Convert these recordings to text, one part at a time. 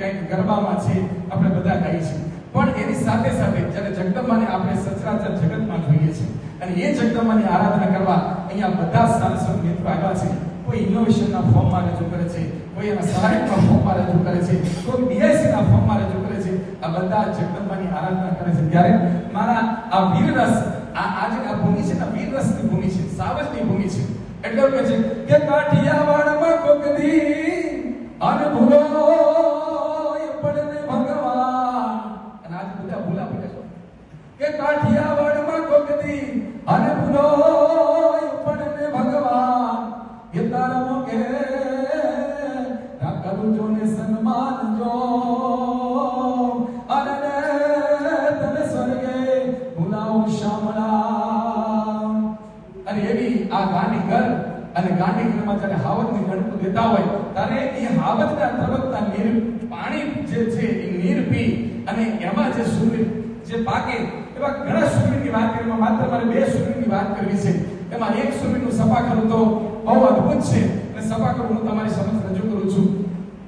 કંઈક ગરબામાં છે આપણે બધા ગાઈએ છીએ, પણ એની સાથે સાથે જ્યારે જગદંબાને આપણે સચરાચર જગતમાં જોઈએ છીએ અને એ જગદંબાની આરાધના કરવા અહીંયા બધા સાંસ્કૃતિક મિત્રો આવ્યા છે. કોઈ ઇનોવેશનના ફોર્મમાં રજૂ કરે છે, કોઈ એના સહાયકના ફોર્મમાં રજૂ કરે છે, કોઈ બીઆઈસીના ફોર્મમાં રજૂ કરે છે. આ બધા જગદંબાની આરાધના કરે છે. ત્યારે મારા આ વીરરસ આજે આ ભૂમિ છે ને, વીરરસની ભૂમિ છે, સાવજની ભૂમિ છે. એટલે કહે છે કે કાઠિયાવાડમાં કોક દી અનભૂલો પડને ભગવાન. અને આજે બધા ભૂલા પડે છે કે કાઠિયાવાડમાં કોક દી અનભૂલો પડને ભગવાન. એ તારો કે કરું જો ને સન્માન જો અને તને સ્વર્ગે ભૂલાવું શામળા. અને એવી આ ગાંધીગર અને ગાંધીગરમાં જ્યારે હાવજની ગણતું દેતા હોય ત્યારે એ હાવજના તરફના નીર પાણી જે છે એ નીર પી અને એમાં જે સૂર્ય જે પાકે એવા ઘણા સૂર્યની વાત કરવામાં માત્ર મારે 2 સૂર્યની વાત કરવી છે. એમાં એક સૂર્યનું સફા કરું તો બહુ અદ્ભુત છે અને સફા કરું હું તમારી સમક્ષ રજૂ કરું છું.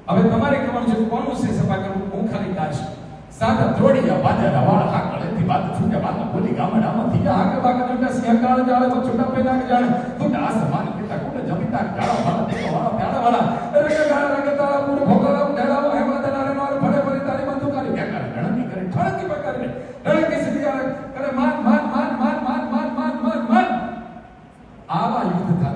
હવે તમારે કહેવાનું છે કોનું છે સફા કરવું. હું ખાલી ગાઈશ. સાદા જોડિયા બાજારા વાળા હાકળેથી વાત છૂટ્યા બાલા બોલી ગામડામાં થી હાક બાગ જુટા સિંહ કાળ જાળે તો છૂટા પેલા જાણે તું દાસ માન પિતા કુડ જમિતા ગાળા વાળા દેવા વાળા પ્યાળા વાળા રગ ગાળા રગ તારા પૂર ભોગરા ઢેડાવો હેમા દનારે માર ફડે ફરી તારી બંધુ કાઢી બેકાર ગણતી કરે ઠણકી પકડને રણકી સિદ્ધિયા કરે માન માન માન માન માન માન માન માન માન. આવા યુદ્ધ થતા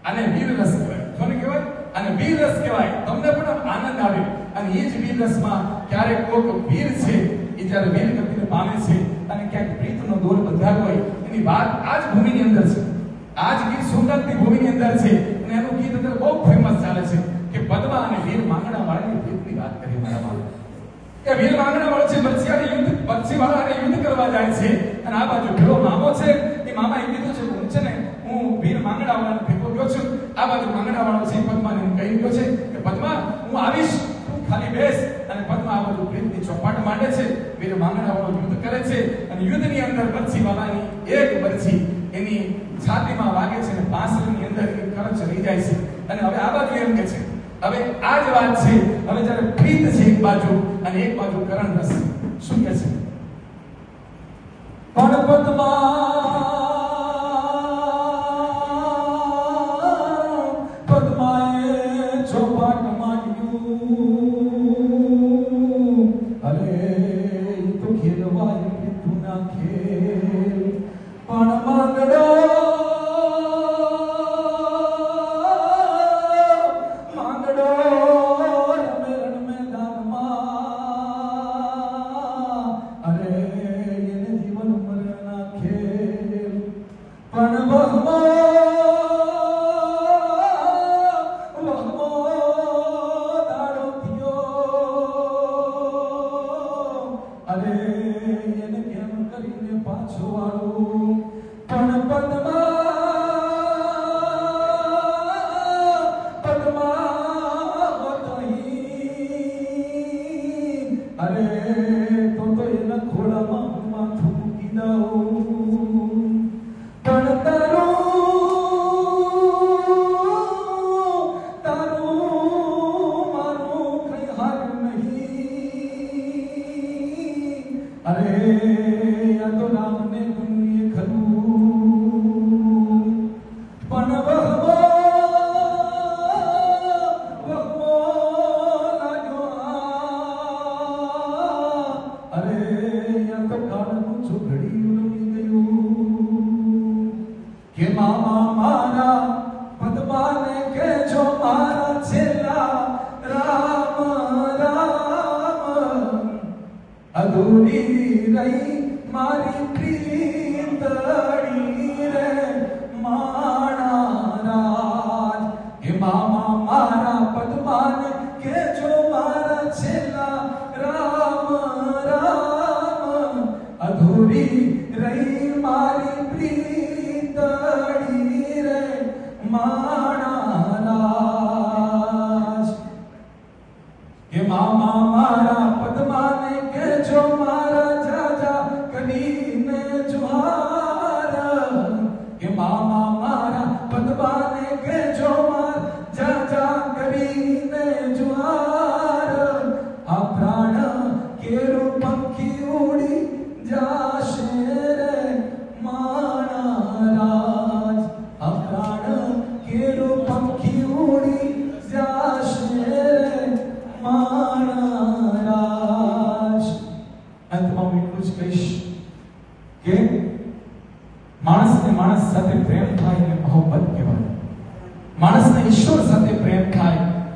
અને વીરરસ કહેવાય. કોને કહેવાય? અને વીરરસ કહેવાય. તમને પણ આનંદ આવે. અને એ જ વીરરસમાં ક્યારેક કોક વીર છે એ જ્યારે વીર ગતિને પામે છે અને ક્યાંક પ્રીતનો દોર બંધાયો હોય એની વાત આ જ ભૂમિની અંદર છે. આ જ ગીર સોમનાથની ભૂમિની અંદર છે અને એનું ગીત અંદર બહુ ફેમસ ચાલે છે કે પદ્મા અને વીર માંગણા વાળાની પ્રીતની વાત કરી મારા બાપ. કે વીર માંગણા વાળો છે બરસિયાને યુદ્ધ બરસીવાળાને યુદ્ધ કરવા જાય છે અને આ બાજુ પેલો મામો છે એ મામાએ કીધું છે હું છે ને હું વીર માંગણા વાળાને ભેગો ગયો છું. આ બાજુ માંગણા વાળો છે પદ્માને કહી ગયો છે કે પદ્મા હું આવીશ, ખાલી બેસ. અને પદ્મા આ બધું પ્રીતની ચોપાટ માંડે છે. વીર માંગણા વાળો યુદ્ધ કરે છે અને યુદ્ધની અંદર બરછી વાળાની એક બરછી એની છાતીમાં વાગે છે અને પાંસળની અંદર એક કરચ રહી જાય છે. અને હવે આ બાજુ એમ કે છે હવે આ જ વાત છે. હવે જ્યારે પ્રીત છે એક બાજુ અને એક બાજુ કરણ રસ શું કહે છે પણ પદ્માએ ચોપાટ માંડ્યું. અરે તો ખેલવાય તું ના ખેલ પણ માંગડો માંગડો રણમેણ મેદાનમાં. અરે એને જીવન મરણ ના ખેલ પણ વહમો દાડો થયો. અરે એને કેમ કરીને પાછો વાળું પણ પદ્મા તહી. અરે તો એના ખોળામાં હું માથું મૂકી દઉં પણ તારું મારું કઈ હાર નહીં. અરે આ તો રામને પુણ્ય ખરું પણ વહમો લાગ્યો. અરે આ તો કાળનું ચોઘડિયું રમી ગયું કે મામા મારા પદ્માને કહેજો મારા છેલ્લા રામ રામ. અધૂરી રહી મારી પ્રીતડી રે માણા રાજ. હે મામા મારા પદ્માને કહેજો મારા છેલ્લા રામ રામ. અધૂરી રહી મારી પ્રીતડી રે માણા રાજ. હે મામા મારા પદ્માને કહેજો મારા જાજા કરીને જુહાર. હે મામા મારા પદ્માને કહેજો મારા જાજા કરીને જુહાર.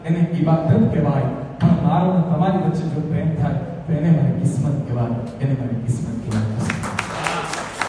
એને ઇબાદત કહેવાય. પણ મારો અને તમારી વચ્ચે જો પ્રેમ થાય તો એને મારી કિસ્મત કહેવાય, એને મારી કિસ્મત કહેવાય.